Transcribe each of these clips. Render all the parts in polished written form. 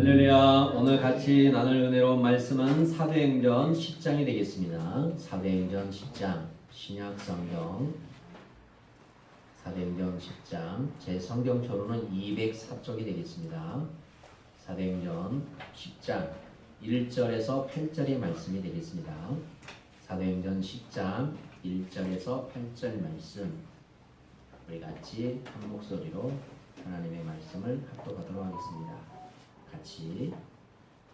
할렐루야. 오늘 같이 나눌 은혜로운 말씀은 사도행전 10장이 되겠습니다. 사도행전 10장 신약성경 사도행전 10장 제 성경초로는 204쪽이 되겠습니다. 사도행전 10장 1절에서 8절의 말씀이 되겠습니다. 사도행전 10장 1절에서 8절 말씀 우리 같이 한 목소리로 하나님의 말씀을 합독하도록 하겠습니다. 같이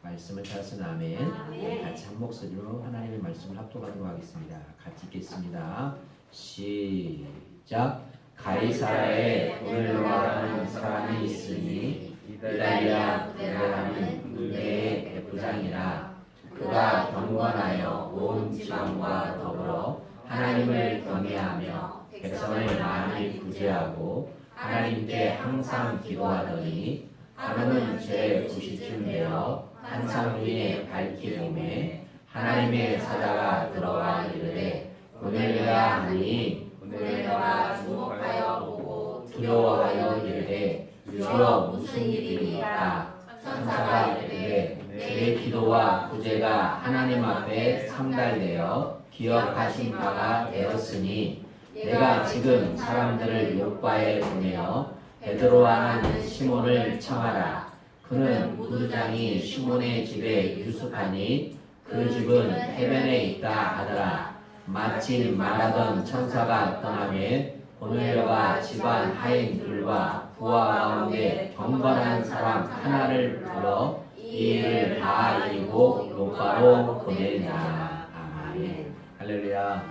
말씀을 찾았으면 아멘. 같이 한 목소리로 하나님의 말씀을 합독하도록 하겠습니다. 같이 읽겠습니다. 시작. 가이사라에 고넬료라는 사람이 있으니 이달리아 고넬료라는 유대의 백부장이라. 그가 경건하여 온 지방과 더불어 하나님을 경외하며 백성을 많이 구제하고 하나님께 항상 기도하더니 하루는 제 구시쯤 되어 한 산 위에 밝히 보매 하나님의 사자가 들어와 이르되 고넬료야 하니 고넬료가 주목하여 보고 두려워하여 이르되 주여 무슨 일입니까? 천사가 이르되 내 기도와 구제가 하나님 앞에 상달되어 기억하신 바가 되었으니 내가 지금 사람들을 요바에 보내어 베드로와 하는 시몬을 청하라. 그는 무두장이 시몬의 집에 유숙하니 그 집은 해변에 있다 하더라. 마침 말하던 천사가 떠나매 고넬료가 집안 하인들과 부하 가운데 경건한 사람 하나를 불러 이 일을 다 이루고 요바로 보내니라. 아멘. 할렐루야.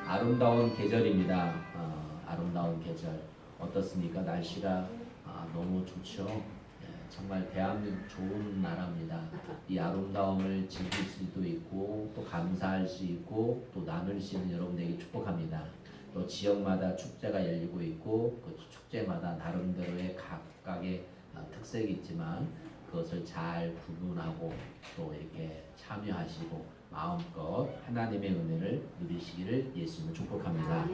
아름다운 계절입니다. 아름다운 계절. 어떻습니까? 날씨가 너무 좋죠. 정말 대한민국 좋은 나라입니다. 이 아름다움을 즐길 수도 있고 또 감사할 수 있고 또 나눌 수 있는 여러분에게 축복합니다. 또 지역마다 축제가 열리고 있고 그 축제마다 나름대로의 각각의 특색이 있지만 그것을 잘 구분하고 또 이렇게 참여하시고 마음껏 하나님의 은혜를 누리시기를 예수님을 축복합니다.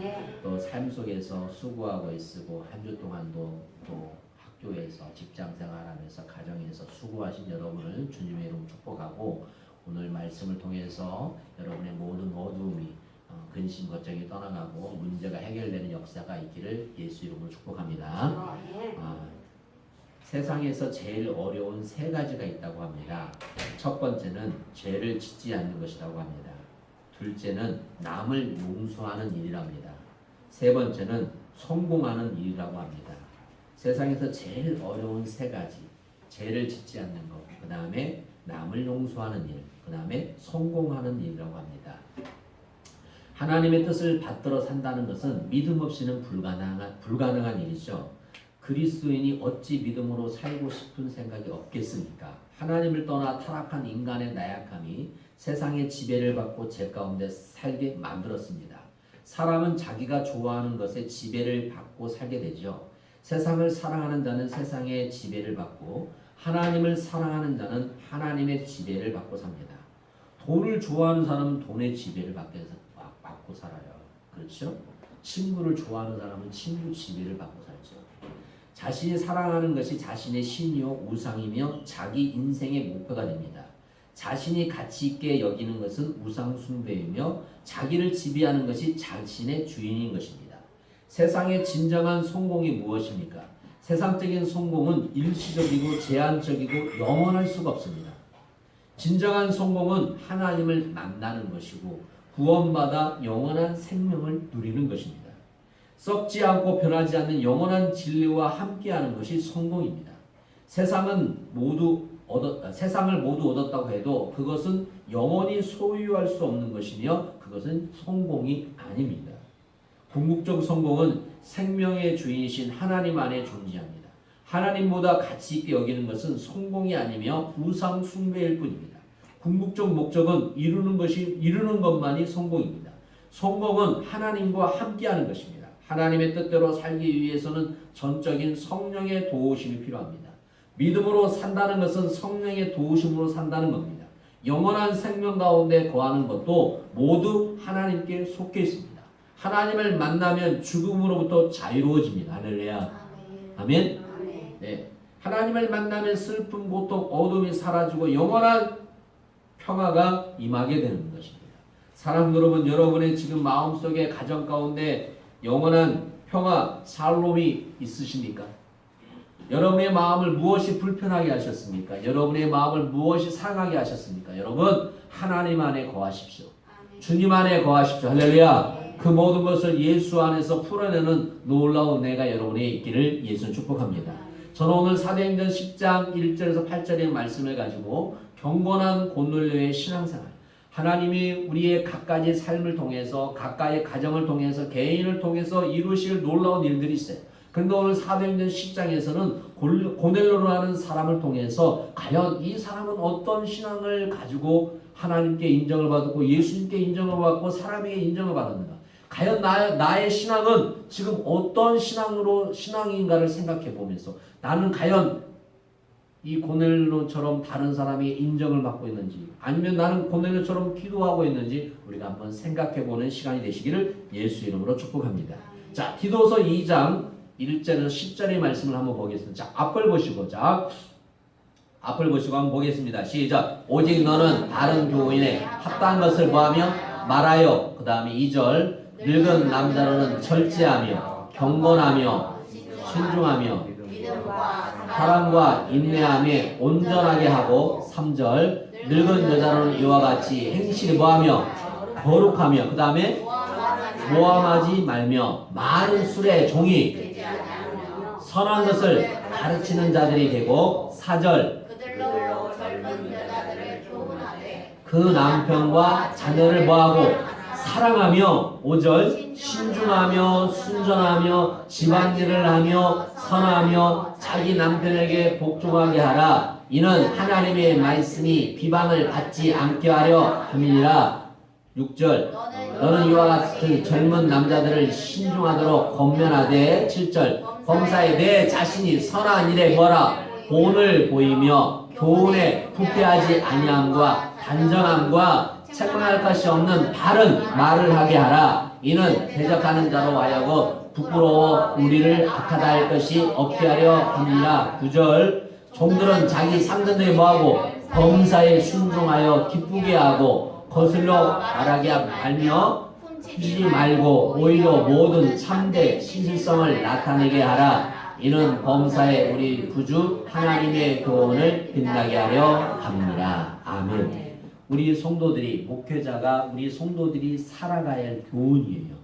또 삶 속에서 수고하고 있고 한 주 동안도 또 학교에서 직장생활하면서 가정에서 수고하신 여러분을 주님의 이름으로 축복하고 오늘 말씀을 통해서 여러분의 모든 어두움이 근심 걱정이 떠나가고 문제가 해결되는 역사가 있기를 예수 이름으로 축복합니다. 세상에서 제일 어려운 세 가지가 있다고 합니다. 첫 번째는 죄를 짓지 않는 것이라고 합니다. 둘째는 남을 용서하는 일이랍니다. 세 번째는 성공하는 일이라고 합니다. 세상에서 제일 어려운 세 가지, 죄를 짓지 않는 것, 그 다음에 남을 용서하는 일, 그 다음에 성공하는 일이라고 합니다. 하나님의 뜻을 받들어 산다는 것은 믿음 없이는 불가능한 일이죠. 그리스도인이 어찌 믿음으로 살고 싶은 생각이 없겠습니까? 하나님을 떠나 타락한 인간의 나약함이 세상의 지배를 받고 죄 가운데 살게 만들었습니다. 사람은 자기가 좋아하는 것에 지배를 받고 살게 되죠. 세상을 사랑하는 자는 세상의 지배를 받고 하나님을 사랑하는 자는 하나님의 지배를 받고 삽니다. 돈을 좋아하는 사람은 돈의 지배를 받고 살아요. 그렇죠? 친구를 좋아하는 사람은 친구 지배를 받고 살죠. 자신이 사랑하는 것이 자신의 신이요 우상이며 자기 인생의 목표가 됩니다. 자신이 가치 있게 여기는 것은 우상 숭배이며 자기를 지배하는 것이 자신의 주인인 것입니다. 세상의 진정한 성공이 무엇입니까? 세상적인 성공은 일시적이고 제한적이고 영원할 수가 없습니다. 진정한 성공은 하나님을 만나는 것이고 구원받아 영원한 생명을 누리는 것입니다. 썩지 않고 변하지 않는 영원한 진리와 함께하는 것이 성공입니다. 세상을 모두 얻었다고 해도 그것은 영원히 소유할 수 없는 것이며 그것은 성공이 아닙니다. 궁극적 성공은 생명의 주인이신 하나님 안에 존재합니다. 하나님보다 가치 있게 여기는 것은 성공이 아니며 우상 숭배일 뿐입니다. 궁극적 목적은 이루는 것만이 성공입니다. 성공은 하나님과 함께하는 것입니다. 하나님의 뜻대로 살기 위해서는 전적인 성령의 도우심이 필요합니다. 믿음으로 산다는 것은 성령의 도우심으로 산다는 겁니다. 영원한 생명 가운데 거하는 것도 모두 하나님께 속해 있습니다. 하나님을 만나면 죽음으로부터 자유로워집니다. 할렐루야. 아멘. 네. 하나님을 만나면 슬픔, 고통, 어둠이 사라지고 영원한 평화가 임하게 되는 것입니다. 사랑하는 여러분, 여러분의 지금 마음속에 가정 가운데 영원한 평화, 샬롬이 있으십니까? 여러분의 마음을 무엇이 불편하게 하셨습니까? 여러분의 마음을 무엇이 상하게 하셨습니까? 여러분, 하나님 안에 거하십시오. 주님 안에 거하십시오. 할렐루야. 그 모든 것을 예수 안에서 풀어내는 놀라운 은혜가 여러분에 있기를 예수 축복합니다. 저는 오늘 사도행전 10장 1절에서 8절의 말씀을 가지고 경건한 고넬료의 신앙생활, 하나님이 우리의 각가지 삶을 통해서, 각가의 가정을 통해서, 개인을 통해서 이루실 놀라운 일들이 있어요. 그런데 오늘 사도행전 10장에서는 고넬료라는 사람을 통해서 과연 이 사람은 어떤 신앙을 가지고 하나님께 인정을 받았고 예수님께 인정을 받고 사람에게 인정을 받았는가? 과연 나의 신앙은 지금 어떤 신앙인가를 생각해 보면서 나는 과연 이 고넬료처럼 다른 사람이 인정을 받고 있는지, 아니면 나는 고넬료처럼 기도하고 있는지 우리가 한번 생각해 보는 시간이 되시기를 예수 이름으로 축복합니다. 자, 디도서 2장 1절에서 10절의 말씀을 한번 보겠습니다. 자, 앞을 보시고 한번 보겠습니다. 시작. 오직 너는 다른 교인의 합당한 것을 뭐하며 말하여. 그 다음에 2절. 늙은 남자로는 절제하며 경건하며 신중하며 사랑과 인내함에 온전하게 하고. 3절. 늙은 여자로는 이와 같이 행실이 뭐하며 거룩하며. 그 다음에 모함하지 말며 많은 술에 종이 선한 것을 가르치는 자들이 되고. 4절. 그 남편과 자녀를 뭐하고 사랑하며. 5절. 신중하며 순전하며 집안일을 하며 선하며 자기 남편에게 복종하게 하라. 이는 하나님의 말씀이 비방을 받지 않게 하려 함이니라. 6절. 너는 이와 같은 젊은 남자들을 신중하도록 권면하되. 7절. 범사에 내 자신이 선한 일에 뭐라 본을 보이며 교훈에 부패하지 아니함과 단정함과 책망할 것이 없는 바른 말을 하게 하라. 이는 대적하는 자로 하여금 부끄러워 우리를 악하다 할 것이 없게 하려 합니다. 9절. 종들은 자기 상전들이 뭐하고 범사에 순종하여 기쁘게 하고 거슬러 말하게 말며 훔치지 말고 오히려 모든 참되 신실성을 나타내게 하라. 이는 범사에 우리 구주 하나님의 교훈을 빛나게 하려 합니다. 아멘. 우리 성도들이, 목회자가 우리 성도들이 살아가야 할 교훈이에요.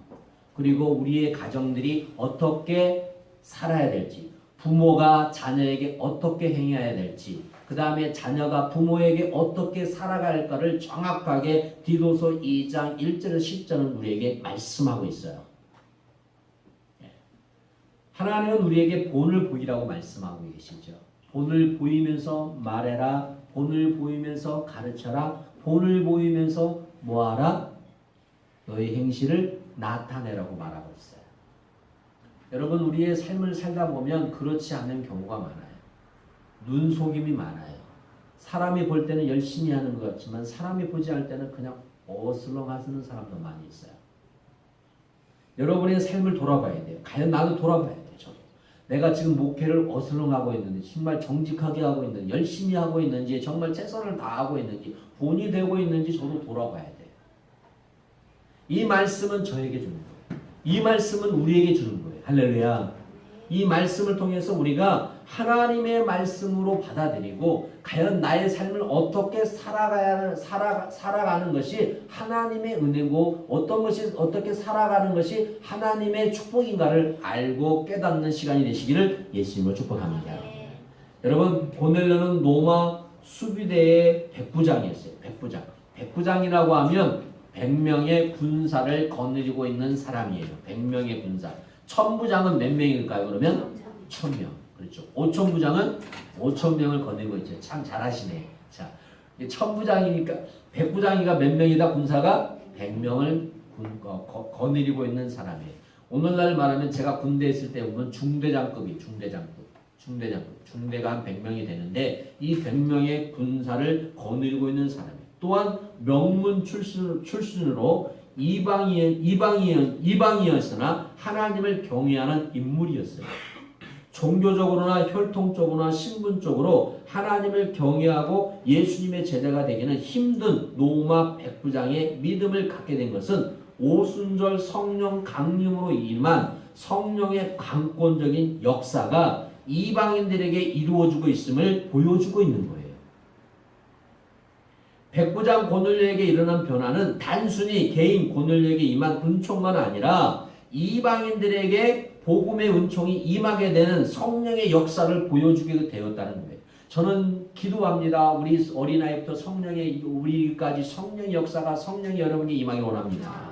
그리고 우리의 가정들이 어떻게 살아야 될지, 부모가 자녀에게 어떻게 행해야 될지, 그 다음에 자녀가 부모에게 어떻게 살아갈까를 정확하게 디도서 2장 1절에서 10절은 우리에게 말씀하고 있어요. 하나님은 우리에게 본을 보이라고 말씀하고 계시죠. 본을 보이면서 말해라, 본을 보이면서 가르쳐라, 본을 보이면서 뭐하라? 너의 행실을 나타내라고 말하고 있어요. 여러분, 우리의 삶을 살다 보면 그렇지 않는 경우가 많아요. 눈속임이 많아요. 사람이 볼 때는 열심히 하는 것 같지만 사람이 보지 않을 때는 그냥 어슬렁하는 사람도 많이 있어요. 여러분의 삶을 돌아봐야 돼요. 과연 나도 돌아봐야 돼요. 저도. 내가 지금 목회를 어슬렁하고 있는지, 정말 정직하게 하고 있는지, 열심히 하고 있는지, 정말 최선을 다하고 있는지, 본이 되고 있는지 저도 돌아봐야 돼요. 이 말씀은 저에게 주는 거예요. 이 말씀은 우리에게 주는 거예요. 할렐루야. 이 말씀을 통해서 우리가 하나님의 말씀으로 받아들이고 과연 나의 삶을 어떻게 살아가는 것이 하나님의 은혜고 어떤 것이 어떻게 살아가는 것이 하나님의 축복인가를 알고 깨닫는 시간이 되시기를 예수님으로 축복합니다. 여러분, 고넬료는 로마 수비대의 백부장이었어요. 백부장이라고 하면 100명의 군사를 거느리고 있는 사람이에요. 100명의 군사. 천부장은 몇 명일까요? 그러면 1000명. 그렇죠. 5000부장은 5000명을 거느리고 있죠. 참 잘하시네. 자, 천부장이니까 100부장이가 몇 명이다? 군사가 100명을 거느리고 있는 사람이에요. 오늘날 말하면 제가 군대에 있을 때 보면 중대장급이 중대가 한 100명이 되는데 이 100명의 군사를 거느리고 있는 사람이에요. 또한 명문 출신으로 이방이었으나 하나님을 경외하는 인물이었어요. 종교적으로나 혈통적으로나 신분적으로 하나님을 경외하고 예수님의 제자가 되기는 힘든 로마 백부장의 믿음을 갖게 된 것은 오순절 성령 강림으로 임한 성령의 강권적인 역사가 이방인들에게 이루어지고 있음을 보여주고 있는 거예요. 백부장 고넬료에게 일어난 변화는 단순히 개인 고넬료에게 임한 은총만 아니라 이방인들에게 복음의 은총이 임하게 되는 성령의 역사를 보여주게 되었다는 거예요. 저는 기도합니다. 우리 어린아이부터 성령의 우리까지 성령의 역사가 성령이 여러분이 임하기 원합니다.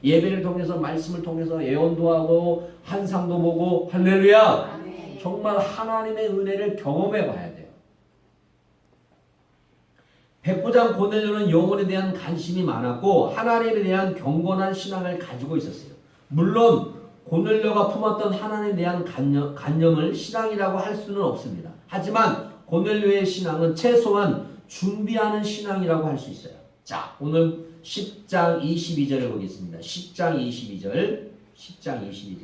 예배를 통해서 말씀을 통해서 예언도 하고 환상도 보고 할렐루야. 정말 하나님의 은혜를 경험해 봐야 돼요. 백부장 고넬료는 영혼에 대한 관심이 많았고 하나님에 대한 경건한 신앙을 가지고 있었어요. 물론 고넬료가 품었던 하나님에 대한 관념을 신앙이라고 할 수는 없습니다. 하지만 고넬료의 신앙은 최소한 준비하는 신앙이라고 할 수 있어요. 자, 오늘 10장 22절을 보겠습니다. 10장 22절. 10장 22절.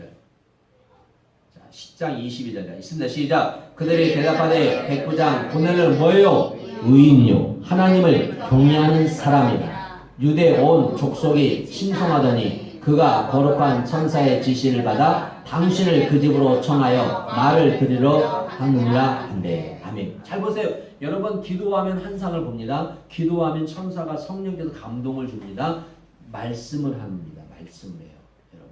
자, 10장 22절 있습니다. 시작. 그들이 대답하되 백부장 고넬료는 뭐예요? 의인이요 하나님을 경외하는 사람이다. 유대 온 족속이 신송하더니 그가 거룩한 천사의 지시를 받아 당신을 그 집으로 청하여 말을 드리러 하느니라 한대. 아멘. 잘 보세요. 여러분 기도하면 환상을 봅니다. 기도하면 천사가 성령께서 감동을 줍니다. 말씀을 합니다. 말씀을 해요. 여러분.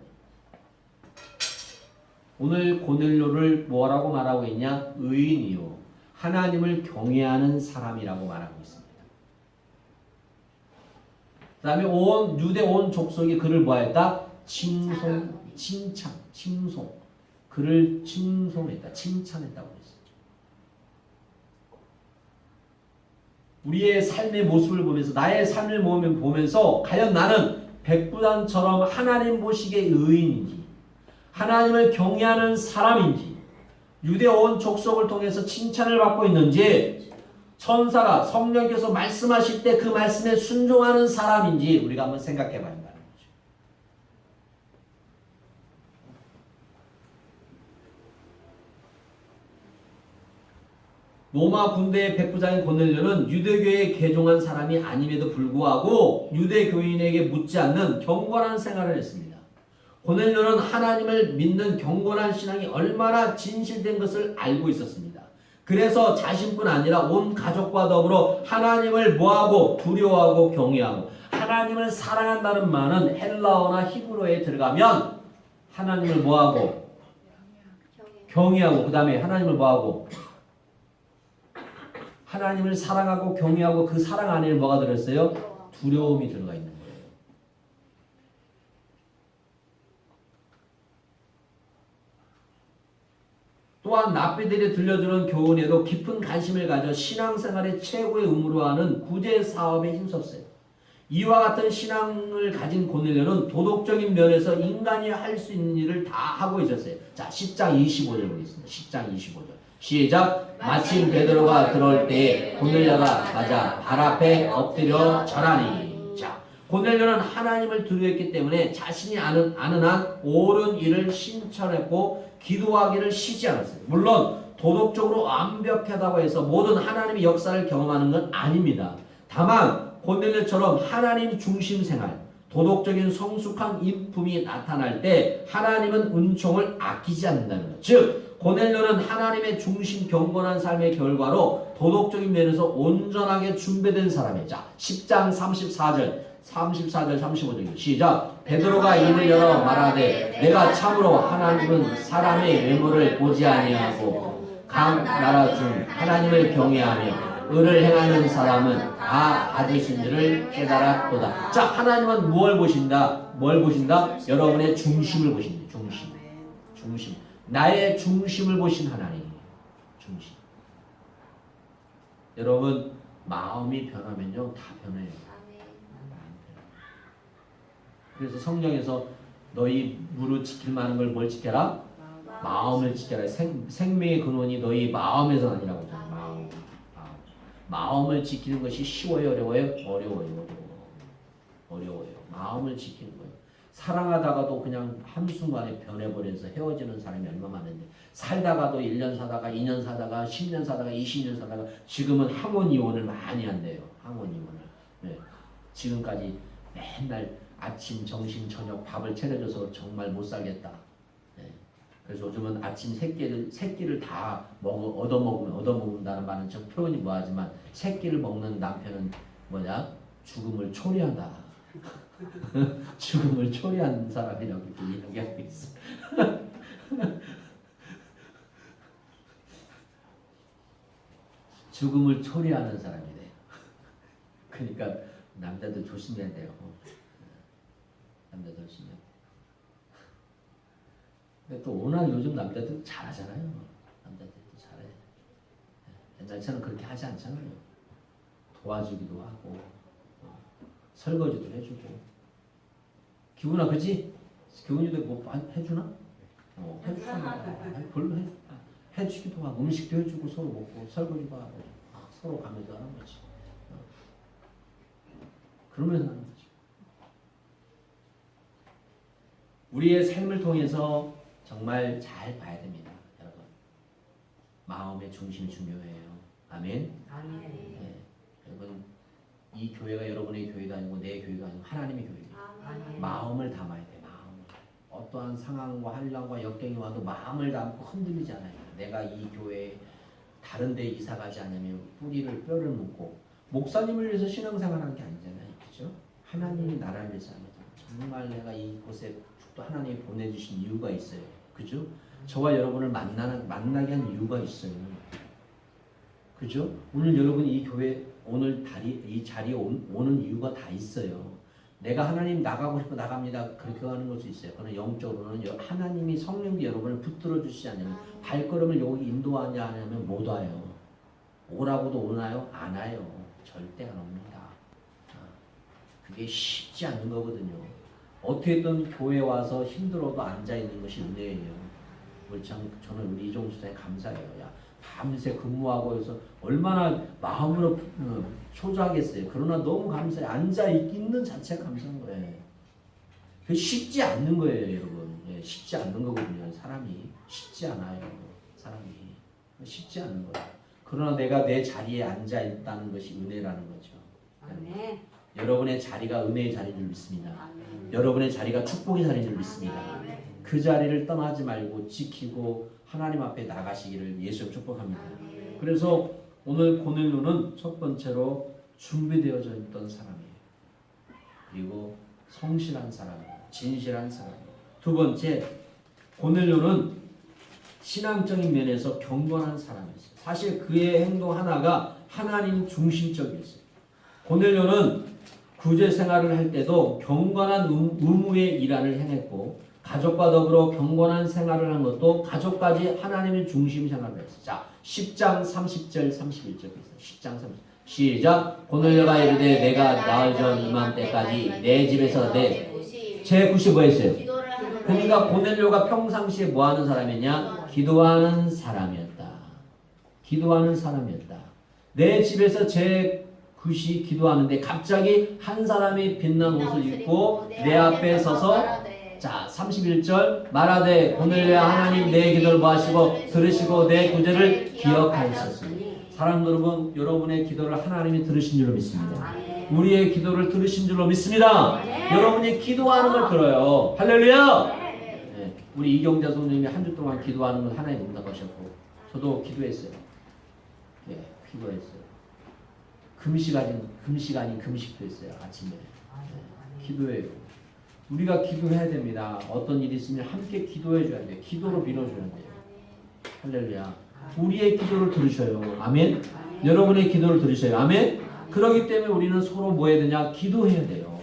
오늘 고넬료를 뭐라고 말하고 있냐? 의인이요 하나님을 경외하는 사람이라고 말하고 있습니다. 그 다음에 유대 온 족속이 그를 뭐했다? 칭송. 그를 칭송했다. 칭찬했다고 했어요. 우리의 삶의 모습을 보면서 나의 삶을 보면서 과연 나는 백부장처럼 하나님 보시기에 의인인지 하나님을 경외하는 사람인지 유대 온 족속을 통해서 칭찬을 받고 있는지 천사가 성령께서 말씀하실 때 그 말씀에 순종하는 사람인지 우리가 한번 생각해 봐야 한다는 거죠. 로마 군대의 백부장인 고넬료는 유대교에 개종한 사람이 아님에도 불구하고 유대교인에게 묻지 않는 경건한 생활을 했습니다. 고넬료는 하나님을 믿는 경건한 신앙이 얼마나 진실된 것을 알고 있었습니다. 그래서 자신뿐 아니라 온 가족과 더불어 하나님을 뭐하고 두려워하고 경외하고 하나님을 사랑한다는 말은 헬라어나 히브리어에 들어가면 하나님을 뭐하고 경외하고 그 다음에 하나님을 뭐하고 하나님을 사랑하고 경외하고 그 사랑 안에 뭐가 들어있어요? 두려움이 들어가 있는 거예요. 또한 납비들이 들려주는 교훈에도 깊은 관심을 가져 신앙생활의 최고의 의무로 하는 구제 사업에 힘썼어요. 이와 같은 신앙을 가진 고넬료는 도덕적인 면에서 인간이 할 수 있는 일을 다 하고 있었어요. 자, 10장 25절 보겠습니다. 10장 25절. 시작. 마침 베드로가 들어올 때에 고넬료가 맞아 발 앞에 엎드려 절하니. 자, 고넬료는 하나님을 두려워했기 때문에 자신이 아는 한 옳은 일을 신천했고 기도하기를 쉬지 않았어요. 물론 도덕적으로 완벽하다고 해서 모든 하나님의 역사를 경험하는 건 아닙니다. 다만 고넬료처럼 하나님 중심 생활, 도덕적인 성숙한 인품이 나타날 때 하나님은 은총을 아끼지 않는다는 것. 즉 고넬료는 하나님의 중심 경건한 삶의 결과로 도덕적인 면에서 온전하게 준비된 사람이에요. 자, 10장 34절 35절 시작. 베드로가 입을 열어 말하되 내가 참으로 하나님은 사람의 외모를 보지 아니하고 각 나라 중 하나님을 경외하며 의를 행하는 사람은 다 받으신 줄을 깨달았도다. 자, 하나님은 뭘 보신다? 뭘 보신다? 여러분의 중심을 보신다. 중심. 나의 중심을 보신 하나님. 중심. 여러분 마음이 변하면요 다 변해요. 그래서 성경에서 너희 무릇 지킬 만한 걸 뭘 지켜라? 마음을 지켜라. 생명의 근원이 너희 마음에서 나니라고 하잖아요. 마음을 지키는 것이 쉬워요, 어려워요? 어려워요. 마음을 지키는 거예요. 사랑하다가도 그냥 한순간에 변해버려서 헤어지는 사람이 얼마 많은데 살다가도 1년 사다가 2년 사다가 10년 사다가 20년 사다가 지금은 항원 이혼을 많이 한대요. 항원 이혼을. 네. 지금까지 맨날 아침, 점심, 저녁 밥을 차려줘서 정말 못 살겠다. 네. 그래서 요즘은 아침 새끼를 다 얻어먹는다는 말은 좀 표현이 뭐하지만 새끼를 먹는 남편은 뭐냐? 죽음을 초래한다. 죽음을 초래한 사람이라고 이렇게 이야기하고 있어. 죽음을 초래하는 사람이래요. 그러니까 남자들 조심해야 돼요. 남자들 조심해야 돼요. 근데 또 워낙 요즘 남자들 잘하잖아요. 남자들도 잘해. 옛날처럼 그렇게 하지 않잖아요. 도와주기도 하고 설거지도 해주고. 기훈아, 그치? 기훈이도 뭐 해주나? 해주잖아. 별로 해주기도 하고 음식도 해주고 서로 먹고 설거지도 하고 서로 가면서 하는 거지. 그러면서 하는 거지. 우리의 삶을 통해서 정말 잘 봐야 됩니다, 여러분. 마음의 중심이 중요해요. 아멘. 아멘. 네. 여러분, 이 교회가 여러분의 교회가 아니고 내 교회가 아니고 하나님의 교회입니다. 아멘. 마음을 담아야 돼. 마음을. 어떠한 상황과 환란과 역경이 와도 마음을 담고 흔들리지 않아요. 내가 이 교회에 다른 데 이사 가지 않으면 뼈를 묻고 목사님을 위해서 신앙생활하는 게 아니잖아요. 그죠? 하나님이 나라를 위해서 하는 거죠. 정말 내가 이곳에 또 하나님이 보내주신 이유가 있어요. 그죠? 저와 여러분을 만나게 한 이유가 있어요. 그죠? 오늘 여러분 이 교회 오늘 이 자리에 오는 이유가 다 있어요. 내가 하나님 나가고 싶어 나갑니다. 그렇게 하는 것도 있어요. 그러나 영적으로는 하나님이 성령이 여러분을 붙들어 주시지 않으면 발걸음을 여기 인도하냐 하면 못 와요. 오라고도 오나요? 안 와요. 절대 안 옵니다. 그게 쉽지 않은 거거든요. 어떻게든 교회 와서 힘들어도 앉아 있는 것이 은혜예요. 저는 우리 이종수 사에 감사해요. 야, 밤새 근무하고 해서 얼마나 마음으로 초조하겠어요. 그러나 너무 감사해요. 앉아 있는 자체가 감사한 거예요. 그 쉽지 않는 거예요, 여러분. 예, 쉽지 않는 거거든요. 사람이 쉽지 않아요. 사람이 쉽지 않은 거예요. 그러나 내가 내 자리에 앉아 있다는 것이 은혜라는 거죠. 아멘. 여러분의 자리가 은혜의 자리인 줄 믿습니다. 아멘. 여러분의 자리가 축복의 자리인 줄 믿습니다. 아멘. 그 자리를 떠나지 말고 지키고 하나님 앞에 나가시기를 예수로 축복합니다. 아멘. 그래서 오늘 고넬료는 첫 번째로 준비되어져 있던 사람이에요. 그리고 성실한 사람이에요. 진실한 사람이에요. 두 번째, 고넬료는 신앙적인 면에서 경건한 사람이었어요. 사실 그의 행동 하나가 하나님 중심적이었어요. 고넬료는 구제 생활을 할 때도 경건한 의무의 일환을 행했고 가족과 더불어 경건한 생활을 한 것도 가족까지 하나님의 중심 생활을 했어요. 자, 10장 30절 31절 있어요. 10장 30절 시작. 고넬료가 이르되 내가 나흘 전 이맘때까지 내 집에서 제 90 뭐 했어요? 그러니까 고넬료가 평상시에 뭐 하는 사람이냐? 기도하는 사람이었다. 기도하는 사람이었다. 내 집에서 제 9시 기도하는데 갑자기 한 사람이 빛난 옷을 입고 내 앞에 서서 자 31절 말하되 고넬료야 하나님 내 기도를 보시고 들으시고 내 구제를 기억하셨으니 사랑하는 여러분 여러분의 기도를 하나님이 들으신 줄로 믿습니다. 우리의 기도를 들으신 줄로 믿습니다. 여러분이 기도하는 걸 들어요. 할렐루야. 네, 우리 이경자 선생님이 한 주 동안 기도하는 걸 하나님 응답하셨고 저도 기도했어요. 네, 기도했어요. 금식 아닌 금식도 했어요. 아침에 네, 기도해요. 우리가 기도해야 됩니다. 어떤 일이 있으면 함께 기도해 줘야 돼요. 기도로 밀어줘야 돼요. 할렐루야. 우리의 기도를 들으셔요. 아멘. 여러분의 기도를 들으셔요. 아멘. 그렇기 때문에 우리는 서로 뭐 해야 되냐? 기도해야 돼요.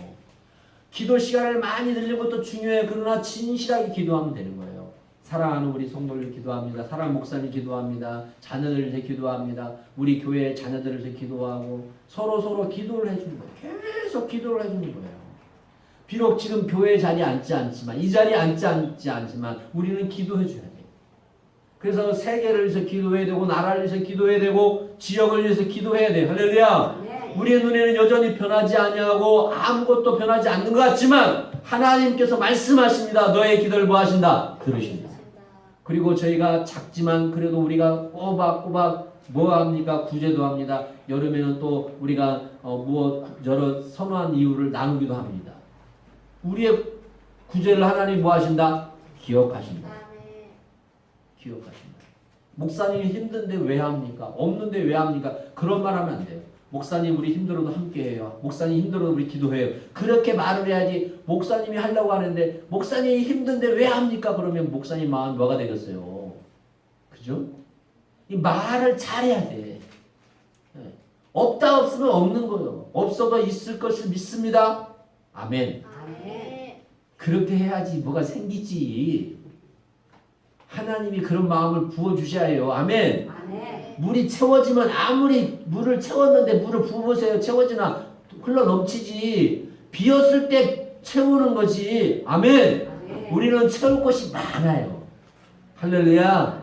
기도 시간을 많이 들리는 것도 중요해요. 그러나 진실하게 기도하면 되는 거예요. 사랑하는 우리 성도를 기도합니다. 사랑하는 목사님 기도합니다. 자녀들을 위해 기도합니다. 우리 교회 자녀들을 위해 기도하고 서로 기도를 해주는 거예요. 계속 기도를 해주는 거예요. 비록 지금 교회 자리에 앉지 않지만 이 자리에 앉지 않지만 우리는 기도해 줘야 돼요. 그래서 세계를 위해서 기도해야 되고 나라를 위해서 기도해야 되고 지역을 위해서 기도해야 돼요. 할렐루야. 우리의 눈에는 여전히 변하지 아니하고 아무것도 변하지 않는 것 같지만 하나님께서 말씀하십니다. 너의 기도를 뭐 하신다? 들으신다. 그리고 저희가 작지만 그래도 우리가 꼬박꼬박 뭐 합니까? 구제도 합니다. 여름에는 또 우리가 여러 선호한 이유를 나누기도 합니다. 우리의 구제를 하나님 뭐 하신다? 기억하신다. 기억하신다. 목사님이 힘든데 왜 합니까? 없는데 왜 합니까? 그런 말 하면 안 돼요. 목사님 우리 힘들어도 함께해요. 목사님 힘들어도 우리 기도해요. 그렇게 말을 해야지. 목사님이 하려고 하는데 목사님이 힘든데 왜 합니까? 그러면 목사님 마음 뭐가 되겠어요? 그죠? 이 말을 잘해야 돼. 없다 없으면 없는 거예요. 없어도 있을 것을 믿습니다. 아멘. 그렇게 해야지 뭐가 생기지. 하나님이 그런 마음을 부어주셔야 해요. 아멘. 물이 채워지면 아무리 물을 채웠는데 물을 부어보세요. 채워지나 흘러 넘치지. 비었을 때 채우는 거지. 아멘. 우리는 채울 것이 많아요. 할렐루야.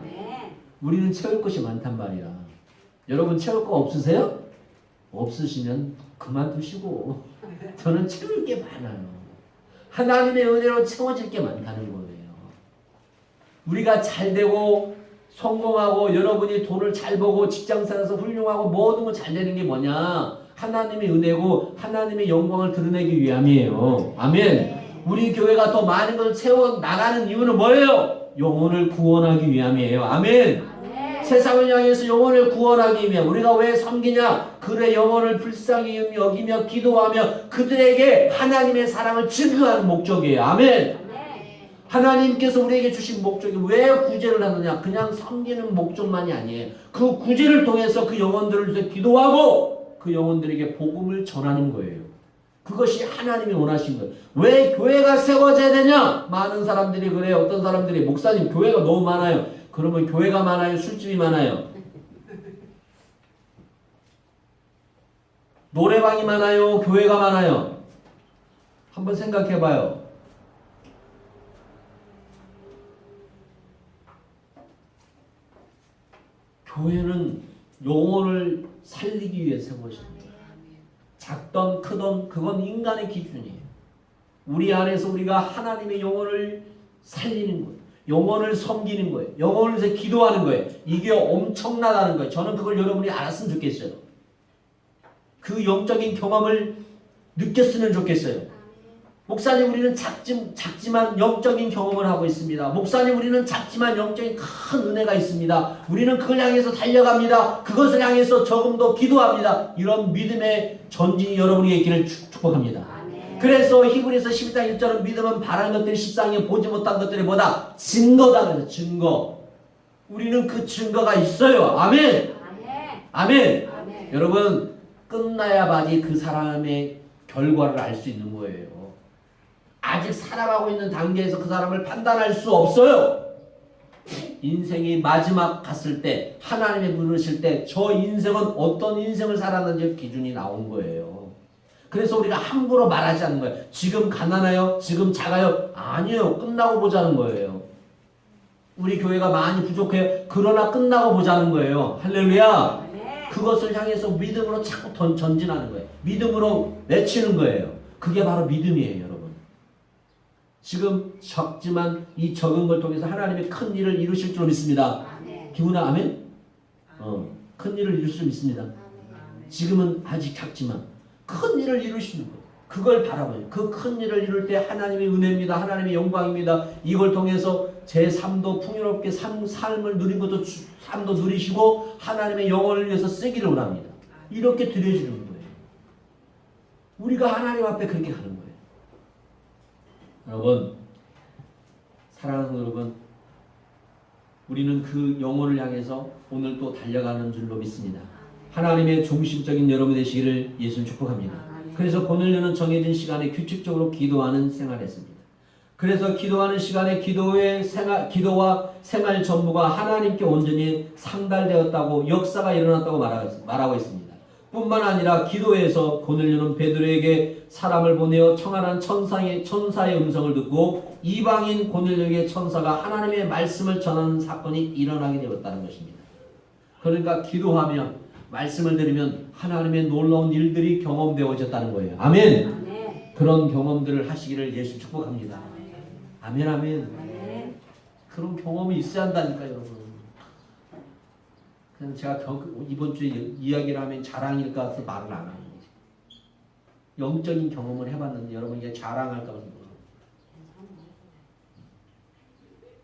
우리는 채울 것이 많단 말이야. 여러분 채울 거 없으세요? 없으시면 그만두시고 저는 채울 게 많아요. 하나님의 은혜로 채워질 게 많다는 거예요. 우리가 잘되고 성공하고 여러분이 돈을 잘 벌고 직장생활에서 훌륭하고 모든 거 잘 되는 게 뭐냐? 하나님의 은혜고 하나님의 영광을 드러내기 위함이에요. 아멘. 우리 교회가 더 많은 것을 채워 나가는 이유는 뭐예요? 영혼을 구원하기 위함이에요. 아멘. 세상을 향해서 영혼을 구원하기 위해 우리가 왜 섬기냐? 그의 영혼을 불쌍히 여기며 기도하며 그들에게 하나님의 사랑을 증거하는 목적이에요. 아멘. 하나님께서 우리에게 주신 목적이 왜 구제를 하느냐? 그냥 섬기는 목적만이 아니에요. 그 구제를 통해서 그 영혼들을 위해서 기도하고 그 영혼들에게 복음을 전하는 거예요. 그것이 하나님이 원하신 거예요. 왜 교회가 세워져야 되냐? 많은 사람들이 그래요. 어떤 사람들이 목사님 교회가 너무 많아요. 그러면 교회가 많아요? 술집이 많아요? 노래방이 많아요? 교회가 많아요? 한번 생각해 봐요. 교회는 영혼을 살리기 위해 세워집니다. 작던 크던 그건 인간의 기준이에요. 우리 안에서 우리가 하나님의 영혼을 살리는 거예요. 영혼을 섬기는 거예요. 영혼을 위해서 기도하는 거예요. 이게 엄청나다는 거예요. 저는 그걸 여러분이 알았으면 좋겠어요. 그 영적인 경험을 느꼈으면 좋겠어요. 목사님 우리는 작지만 영적인 경험을 하고 있습니다. 목사님 우리는 작지만 영적인 큰 은혜가 있습니다. 우리는 그걸 향해서 달려갑니다. 그것을 향해서 조금 더 기도합니다. 이런 믿음의 전진이 여러분에게 있기를 축복합니다. 그래서 히브리서 12장 1절은 믿음은 바라는 것들이 십상에 보지 못한 것들이 뭐다? 증거다. 그래서 증거. 우리는 그 증거가 있어요. 아멘. 아멘. 여러분 끝나야만이 그 사람의 결과를 알 수 있는 거예요. 아직 살아가고 있는 단계에서 그 사람을 판단할 수 없어요. 인생이 마지막 갔을 때 하나님이 부르실 때 저 인생은 어떤 인생을 살았는지 기준이 나온 거예요. 그래서 우리가 함부로 말하지 않는 거예요. 지금 가난해요? 지금 작아요? 아니에요. 끝나고 보자는 거예요. 우리 교회가 많이 부족해요. 그러나 끝나고 보자는 거예요. 할렐루야. 그것을 향해서 믿음으로 자꾸 전진하는 거예요. 믿음으로 외치는 거예요. 그게 바로 믿음이에요, 여러분. 지금 적지만 이 적은 걸 통해서 하나님의 큰 일을 이루실 줄 믿습니다. 기훈아, 아멘? 큰 일을 이루실 줄 믿습니다. 지금은 아직 작지만 큰 일을 이루시는 거예요. 그걸 바라봐요. 그 큰 일을 이룰 때 하나님의 은혜입니다. 하나님의 영광입니다. 이걸 통해서 제 삶도 풍요롭게 삶을 누린 것도 삶도 누리시고 하나님의 영혼을 위해서 쓰기를 원합니다. 이렇게 드려지는 거예요. 우리가 하나님 앞에 그렇게 가는 거예요. 여러분, 사랑하는 여러분, 우리는 그 영혼을 향해서 오늘 또 달려가는 줄로 믿습니다. 하나님의 중심적인 여러분 되시기를 예수님 축복합니다. 그래서 오늘은 정해진 시간에 규칙적으로 기도하는 생활했습니다. 그래서 기도하는 시간에 기도와 생활 전부가 하나님께 온전히 상달되었다고 역사가 일어났다고 말하고 있습니다. 뿐만 아니라 기도에서 고넬료는 베드로에게 사람을 보내어 청하는 천사의 음성을 듣고 이방인 고넬료에게 천사가 하나님의 말씀을 전하는 사건이 일어나게 되었다는 것입니다. 그러니까 기도하며 말씀을 들으면 하나님의 놀라운 일들이 경험되어졌다는 거예요. 아멘. 그런 경험들을 하시기를 예수 축복합니다. 아멘 아멘. 아멘. 그런 경험이 있어야 한다니까요, 여러분. 그냥 제가 이번 주에 이야기를 하면 자랑일까 해서 말을 안 하는 거지. 영적인 경험을 해봤는데 여러분 이게 자랑할까 봐서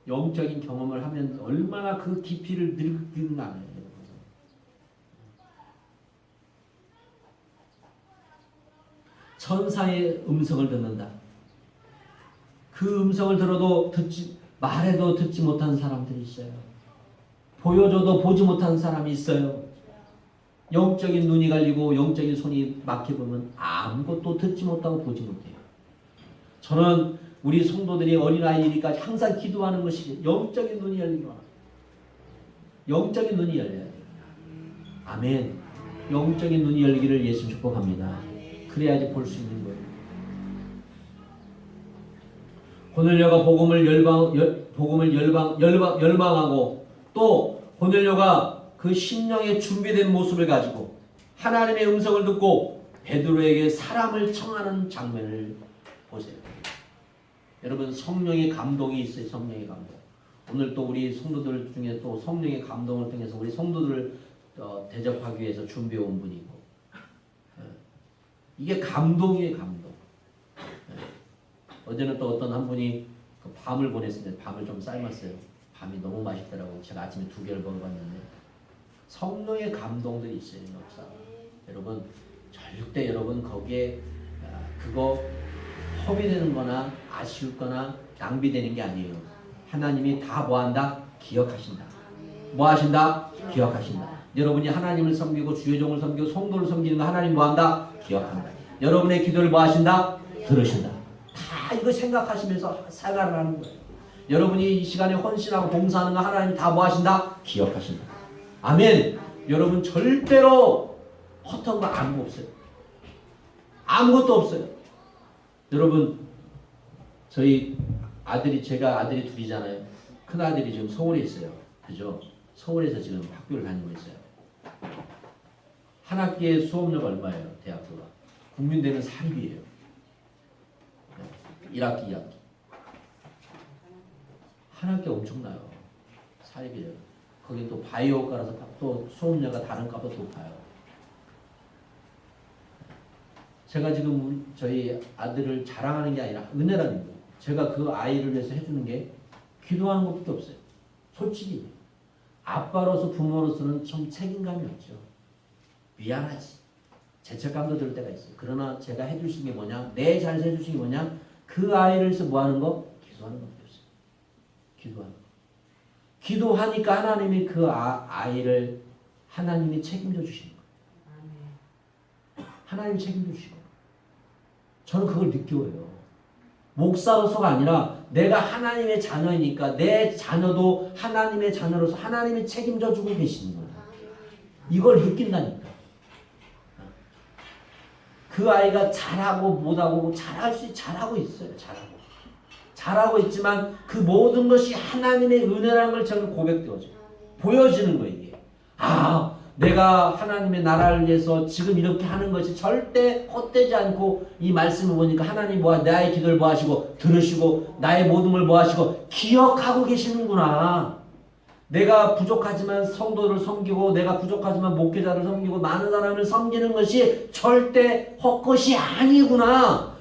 영적인 경험을 하면 얼마나 그 깊이를 느끼는 알아요. 천사의 음성을 듣는다. 그 음성을 들어도 말해도 듣지 못한 사람들이 있어요. 보여줘도 보지 못한 사람이 있어요. 영적인 눈이 갈리고 영적인 손이 막혀보면 아무것도 듣지 못하고 보지 못해요. 저는 우리 성도들이 어린아이니까 항상 기도하는 것이 영적인 눈이 열리고 영적인 눈이 열려야 돼요. 아멘. 영적인 눈이 열리기를 예수 축복합니다. 그래야지 볼 수 있는 거예요. 고넬료가 복음을 열방하고 또 고넬료가 그 심령의 준비된 모습을 가지고 하나님의 음성을 듣고 베드로에게 사람을 청하는 장면을 보세요. 여러분 성령의 감동이 있어요. 성령의 감동. 오늘 또 우리 성도들 중에 또 성령의 감동을 통해서 우리 성도들을 대접하기 위해서 준비해 온 분이고 이게 감동이에요. 감동. 어제는 또 어떤 한 분이 그 밤을 보냈는데 밤을 좀 삶았어요. 밤이 너무 맛있더라고. 제가 아침에 2개를 먹어봤는데 성령의 감동들이 있어요. 역사. 여러분 절대 여러분 거기에 그거 허비되는 거나 아쉬울 거나 낭비되는 게 아니에요. 하나님이 다 뭐한다? 기억하신다. 뭐 하신다? 기억하신다. 여러분이 하나님을 섬기고 주의 종을 섬기고 성도를 섬기는 거 하나님 뭐한다? 기억한다. 여러분의 기도를 뭐 하신다? 들으신다. 다 이거 생각하시면서 생활을 하는 거예요. 여러분이 이 시간에 헌신하고 봉사하는 거 하나님 다 뭐 하신다? 기억하신다. 아멘. 여러분 절대로 허튼 거 아무것도 없어요. 아무것도 없어요. 여러분 저희 아들이 제가 아들이 둘이잖아요. 큰 아들이 지금 서울에 있어요. 그죠? 서울에서 지금 학교를 다니고 있어요. 한 학기에 수업료가 얼마예요? 대학교가 국민대는 사립이에요. 1학기 2학기 한 학기 엄청나요. 사립이에요. 거기 또 바이오과라서 또 수업료가 다른 값보다 높아요. 제가 지금 저희 아들을 자랑하는 게 아니라 은혜라는 거예요. 제가 그 아이를 위해서 해주는 게 기도하는 것밖에 없어요. 솔직히 아빠로서 부모로서는 좀 책임감이 없죠. 미안하지. 죄책감도 들 때가 있어요. 그러나 제가 해줄 수 있는 게 뭐냐? 내 자리에서 해줄 수 있는 게 뭐냐? 그 아이를 위해서 뭐 하는 거? 기도하는 것밖에 없어요. 기도하는 거. 기도하니까 하나님이 그 아이를 하나님이 책임져 주시는 거예요. 하나님이 책임져 주시는 거예요. 저는 그걸 느껴요. 목사로서가 아니라 내가 하나님의 자녀이니까 내 자녀도 하나님의 자녀로서 하나님이 책임져 주고 계시는 거예요. 이걸 느낀다니까. 그 아이가 잘하고 못하고 잘하고 있어요. 잘하고 있지만 그 모든 것이 하나님의 은혜라는 걸 저는 고백되어져요. 보여지는 거예요. 이게. 내가 하나님의 나라를 위해서 지금 이렇게 하는 것이 절대 헛되지 않고 이 말씀을 보니까 하나님 나의 기도를 하시고 들으시고 나의 모든 걸 하시고 기억하고 계시는구나. 내가 부족하지만 성도를 섬기고 내가 부족하지만 목회자를 섬기고 많은 사람을 섬기는 것이 절대 헛것이 아니구나.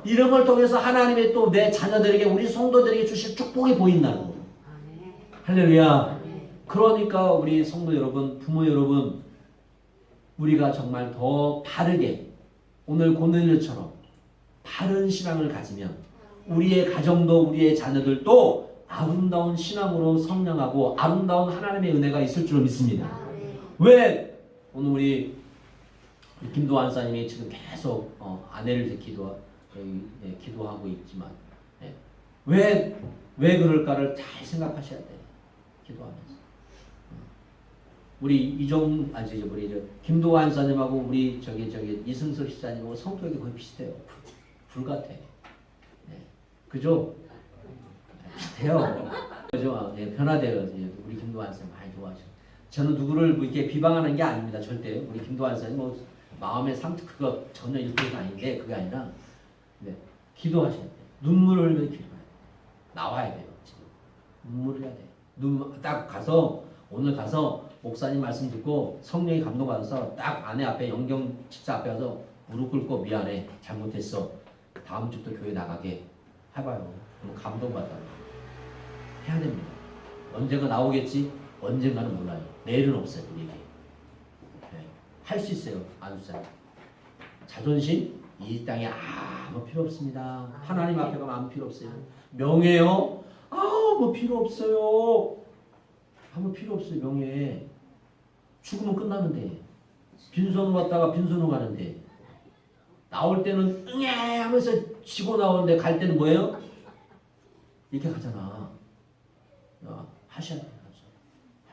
이런 걸 통해서 하나님의 또 내 자녀들에게 우리 성도들에게 주실 축복이 보인다는 거예요. 할렐루야. 그러니까 우리 성도 여러분, 부모 여러분, 우리가 정말 더 바르게 오늘 고넬료처럼 바른 신앙을 가지면 우리의 가정도 우리의 자녀들도 아름다운 신앙으로 성장하고 아름다운 하나님의 은혜가 있을 줄 믿습니다. 왜 오늘 우리 김도환 사님이 지금 계속 아내를 위해 기도하고 있지만 왜 그럴까를 잘 생각하셔야 돼요. 기도하면서. 우리 김도환 사님하고 우리 이승석 시사님하고 성격이 거의 비슷해요. 불같아. 그죠? 비슷해요. 그죠? 변화돼요. 우리 김도환 사님 많이 좋아하셔. 저는 누구를 이렇게 비방하는 게 아닙니다. 절대. 우리 김도환 사님 마음의 상처 그거 전혀 일도 아닌데 그게 아니라 네. 기도하셔야 돼요. 눈물을 흘려 기도해야 돼요. 나와야 돼요. 지금 눈물을 해야 돼요. 딱 가서 오늘 가서 목사님 말씀 듣고 성령이 감동받아서 딱 아내 앞에 영경 집사 앞에 가서 무릎 꿇고 미안해 잘못했어 다음 주부터 교회 나가게 해봐요. 그럼 감동받아요. 해야 됩니다. 언젠가 나오겠지? 언젠가는 몰라요. 내일은 없어요. 우리에게. 네. 할 수 있어요. 아주사 자존심? 이 땅에 아무 필요 없습니다. 하나님 앞에 가면 아무 필요 없어요. 명예요? 뭐 필요 없어요. 아무 필요 없어요. 명예. 죽으면 끝나는데 빈손으로 왔다가 빈손으로 가는데 나올 때는 응애 하면서 지고 나오는데 갈 때는 뭐예요? 이렇게 가잖아. 하셔야 돼요.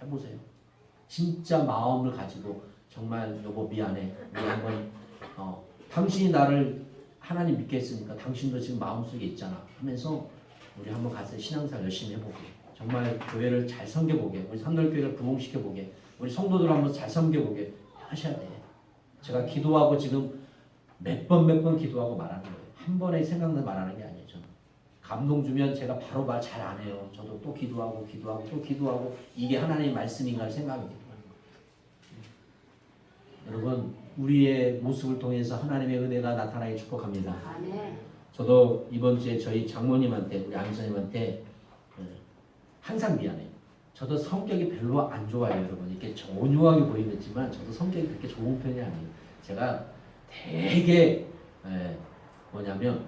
해보세요. 진짜 마음을 가지고 정말 여보 미안해. 우리 한번 당신이 나를 하나님 믿게 했으니까 당신도 지금 마음속에 있잖아 하면서 우리 한번 가서 신앙생활 열심히 해보게. 정말 교회를 잘 섬겨보게. 우리 산돌교회를 부흥시켜보게. 우리 성도들 한번 잘 섬겨보게 하셔야 돼. 제가 기도하고 지금 몇 번 기도하고 말하는 거예요. 한 번에 생각나 말하는 게 아니에요. 저는 감동 주면 제가 바로 말 잘 안 해요. 저도 또 기도하고 또 기도하고 이게 하나님의 말씀인가 생각이 돼요. 여러분 우리의 모습을 통해서 하나님의 은혜가 나타나게 축복합니다. 아멘. 저도 이번 주에 저희 장모님한테 우리 안사님한테 항상 미안해요. 저도 성격이 별로 안 좋아요. 여러분 이렇게 온유하게 보이겠지만 저도 성격이 그렇게 좋은 편이 아니에요. 제가 되게 뭐냐면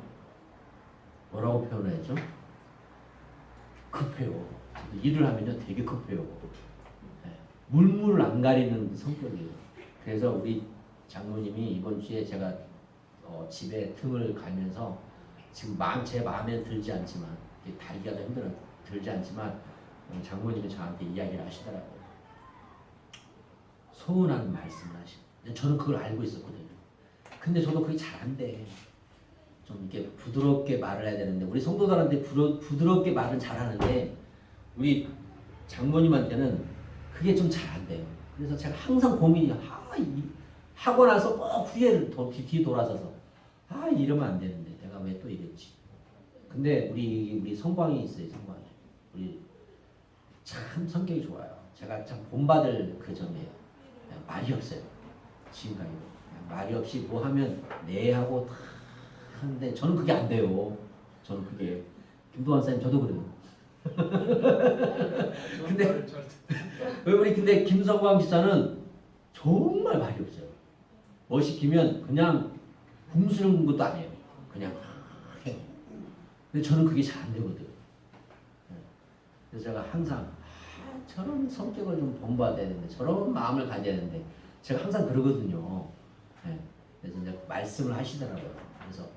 뭐라고 표현해야죠? 급해요. 일을 하면요 되게 급해요. 물물 안 가리는 성격이에요. 그래서 우리 장모님이 이번 주에 제가 집에 틈을 가면서 지금 제 마음에 들지 않지만 다리가 힘들어 들지 않지만 장모님이 저한테 이야기를 하시더라고요. 소원하는 말씀을 하시고 저는 그걸 알고 있었거든요. 근데 저도 그게 잘 안 돼. 좀 이렇게 부드럽게 말을 해야 되는데 우리 성도들한테 부드럽게 말은 잘하는데 우리 장모님한테는 그게 좀 잘 안 돼요. 그래서 제가 항상 고민이 하고 나서 꼭 후회를 뒤 돌아서서 이러면 안 되는데 내가 왜 또 이랬지. 근데 우리 성광이 있어요. 성광이 우리 참 성격이 좋아요. 제가 참 본받을 그 점이에요. 말이 없어요. 지금까지 말이 없이 뭐 하면 네 하고 다 하는데 저는 그게 안 돼요. 저는 그게 김도환 선생님 저도 그래요. 근데 김성광 기사는 정말 말이 없어요. 뭐 시키면 그냥 굶수는 것도 아니에요. 그냥 해요. 근데 저는 그게 잘 안 되거든요. 그래서 제가 항상 저런 성격을 좀 본받아야 되는데 저런 마음을 가져야 되는데 제가 항상 그러거든요. 그래서 이제 말씀을 하시더라고요. 그래서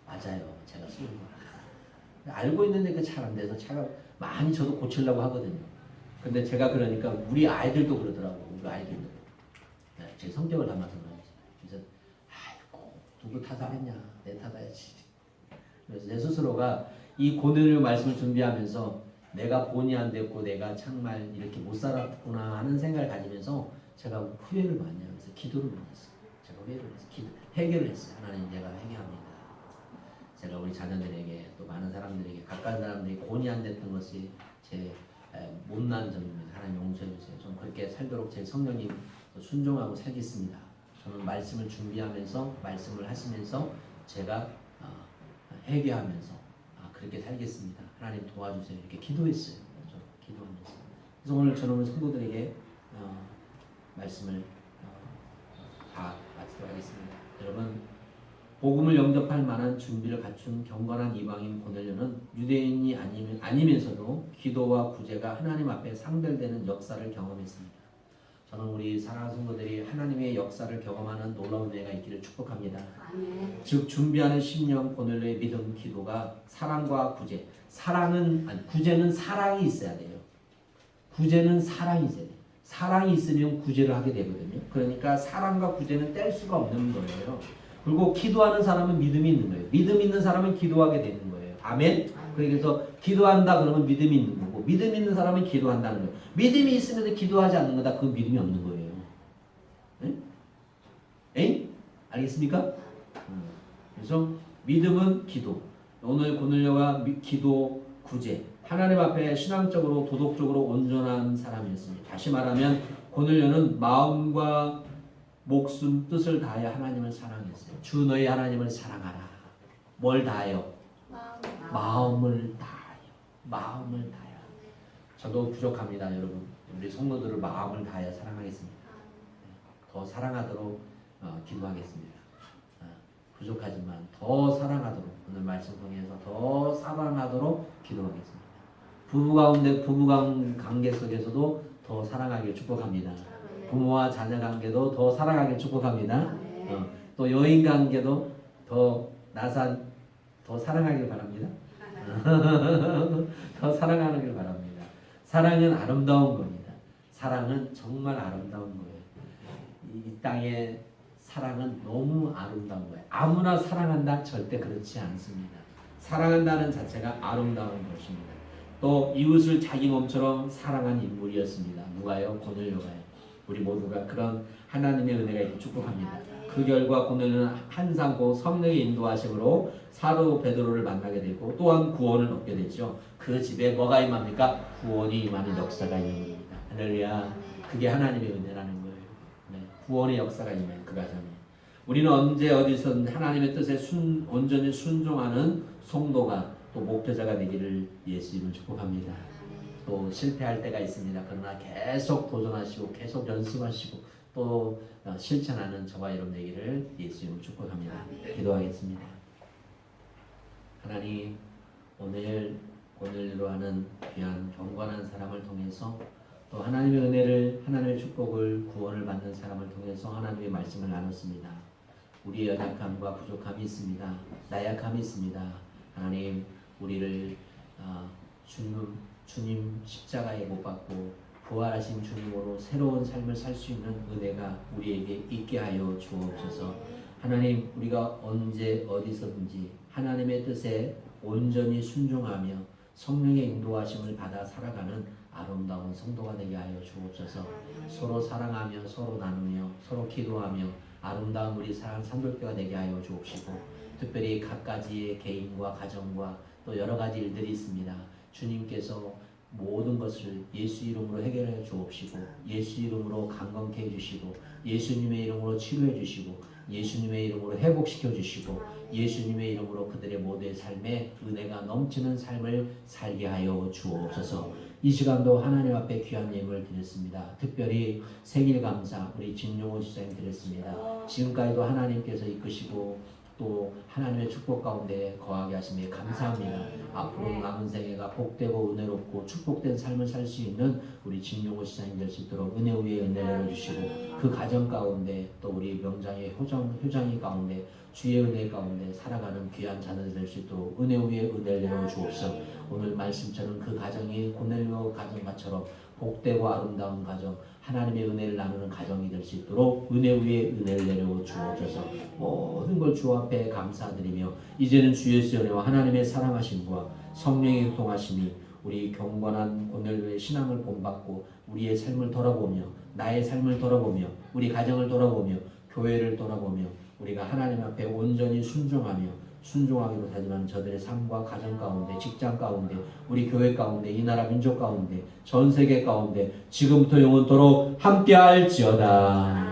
맞아요. 제가 쓰는 거 알고 있는데 그 잘 안 돼서 제가 많이 저도 고치려고 하거든요. 근데 제가 그러니까 우리 아이들도 그러더라고요. 우리 아이들도 제 성격을 담아서 그런지. 그래서 아이고 누구 탓하겠냐 내 탓해야지. 그래서 제 스스로가 이 고넬료 말씀을 준비하면서 내가 본의 안 됐고 내가 정말 이렇게 못 살았구나 하는 생각을 가지면서 제가 후회를 많이 하면서 기도를 많이 했어요. 제가 후회를 해서 해결을 했어요. 하나님 제가 해결합니다. 제가 우리 자녀들에게 또 많은 사람들에게 가까운 사람들이 본의 안 됐던 것이 제 못난 점입니다. 하나님 용서해 주세요. 좀 그렇게 살도록 제 성령님 순종하고 살겠습니다. 저는 말씀을 준비하면서 말씀을 하시면서 제가 회개하면서 그렇게 살겠습니다. 하나님 도와주세요. 이렇게 기도했어요. 기도하면서. 그래서 오늘 저는 성도들에게 말씀을 다 마치도록 하겠습니다. 여러분 복음을 영접할 만한 준비를 갖춘 경건한 이방인 고넬료는 유대인이 아니면서도 기도와 구제가 하나님 앞에 상달되는 역사를 경험했습니다. 저는 우리 사랑하는 성도들이 하나님의 역사를 경험하는 놀라운 은혜가 있기를 축복합니다. 아멘. 즉 준비하는 심령 고넬료의 믿음 기도가 사랑과 구제. 구제는 사랑이 있어야 돼요. 구제는 사랑이 있어야 돼요. 사랑이 있으면 구제를 하게 되거든요. 그러니까 사랑과 구제는 뗄 수가 없는 거예요. 그리고 기도하는 사람은 믿음이 있는 거예요. 믿음 있는 사람은 기도하게 되는 거예요. 아멘. 그래서 기도한다 그러면 믿음이 있는 거고 믿음 있는 사람은 기도한다는 거예요. 믿음이 있으면서 기도하지 않는 거다. 그건 믿음이 없는 거예요. 에? 알겠습니까? 그래서 믿음은 기도. 오늘 고넬료가 기도, 구제, 하나님 앞에 신앙적으로 도덕적으로 온전한 사람이었습니다. 다시 말하면 고넬료는 마음과 목숨, 뜻을 다하여 하나님을 사랑했어요. 주 너희 하나님을 사랑하라. 뭘 다하여? 마음을 다하여. 마음을 다하여. 저도 부족합니다, 여러분. 우리 성도들을 마음을 다하여 사랑하겠습니다. 더 사랑하도록 기도하겠습니다. 부족하지만 더 사랑하도록, 오늘 말씀 통해서 더 사랑하도록 기도하겠습니다. 부부 관계 속에서도 더 사랑하길 축복합니다. 부모와 자녀 관계도 더 사랑하길 축복합니다. 또 여인 관계도 더 사랑하길 바랍니다. 더 사랑하길 바랍니다. 사랑은 아름다운 겁니다. 사랑은 정말 아름다운 거예요. 이 땅에 사랑은 너무 아름다운 거예요. 아무나 사랑한다? 절대 그렇지 않습니다. 사랑한다는 자체가 아름다운 것입니다. 또 이웃을 자기 몸처럼 사랑한 인물이었습니다. 누가요? 고넬료가요. 우리 모두가 그런 하나님의 은혜가 있길 축복합니다. 그 결과 고넬료는 한상고 성령의 인도하심으로 사도 베드로를 만나게 되고 또한 구원을 얻게 됐죠. 그 집에 뭐가 임합니까? 구원이 임하는 역사가 임합니다. 할렐루야. 그게 하나님의 은혜라는 거예요. 구원의 역사가 임해요. 그 가정에. 우리는 언제 어디서든 하나님의 뜻에 온전히 순종하는 성도가 또 목표자가 되기를 예수 이름으로 축복합니다. 또 실패할 때가 있습니다. 그러나 계속 도전하시고 계속 연습하시고 또 실천하는 저와 여러분 되기를 예수 이름으로 축복합니다. 기도하겠습니다. 하나님, 오늘 고넬료로 하는 귀한 경건한 사람을 통해서 또 하나님의 은혜를, 하나님의 축복을, 구원을 받는 사람을 통해서 하나님의 말씀을 나눴습니다. 우리의 연약함과 부족함이 있습니다. 나약함이 있습니다. 하나님, 우리를 주님 십자가에 못 박고 부활하신 주님으로 새로운 삶을 살 수 있는 은혜가 우리에게 있게 하여 주옵소서. 하나님, 우리가 언제 어디서든지 하나님의 뜻에 온전히 순종하며 성령의 인도하심을 받아 살아가는 아름다운 성도가 되게 하여 주옵소서. 서로 사랑하며 서로 나누며 서로 기도하며 아름다운 우리 사랑 산돌교가 되게 하여 주옵시고, 특별히 각가지의 개인과 가정과 또 여러 가지 일들이 있습니다. 주님께서 모든 것을 예수 이름으로 해결해 주옵시고, 예수 이름으로 강건케 해주시고, 예수님의 이름으로 치료해 주시고, 예수님의 이름으로 회복시켜 주시고, 예수님의 이름으로 그들의 모두의 삶에 은혜가 넘치는 삶을 살게 하여 주옵소서. 이 시간도 하나님 앞에 귀한 예물을 드렸습니다. 특별히 생일 감사 우리 진용호 지사님 드렸습니다. 지금까지도 하나님께서 이끄시고 또 하나님의 축복 가운데 거하게 하심에 감사합니다. 앞으로 남은 생애가 복되고 은혜롭고 축복된 삶을 살 수 있는 우리 진용호 지사님 될 수 있도록 은혜 위에 은혜를 내려주시고, 그 가정 가운데 또 우리 명장의 효장이 가운데 주의 은혜 가운데 살아가는 귀한 자녀들 될 수 있도록 은혜 위에 은혜를 내려주옵소서. 오늘 말씀처럼 그 가정이 고넬료 가정처럼 복되고 아름다운 가정, 하나님의 은혜를 나누는 가정이 될 수 있도록 은혜 위에 은혜를 내려 주옵소서. 모든 걸 주 앞에 감사드리며 이제는 주 예수의 은혜와 하나님의 사랑하심과 성령의 통하심이 우리 경건한 고넬료의 신앙을 본받고 우리의 삶을 돌아보며 나의 삶을 돌아보며 우리 가정을 돌아보며 교회를 돌아보며 우리가 하나님 앞에 온전히 순종하기로 다짐하는 저들의 삶과 가정 가운데, 직장 가운데, 우리 교회 가운데, 이 나라 민족 가운데, 전 세계 가운데 지금부터 영원토록 함께할지어다.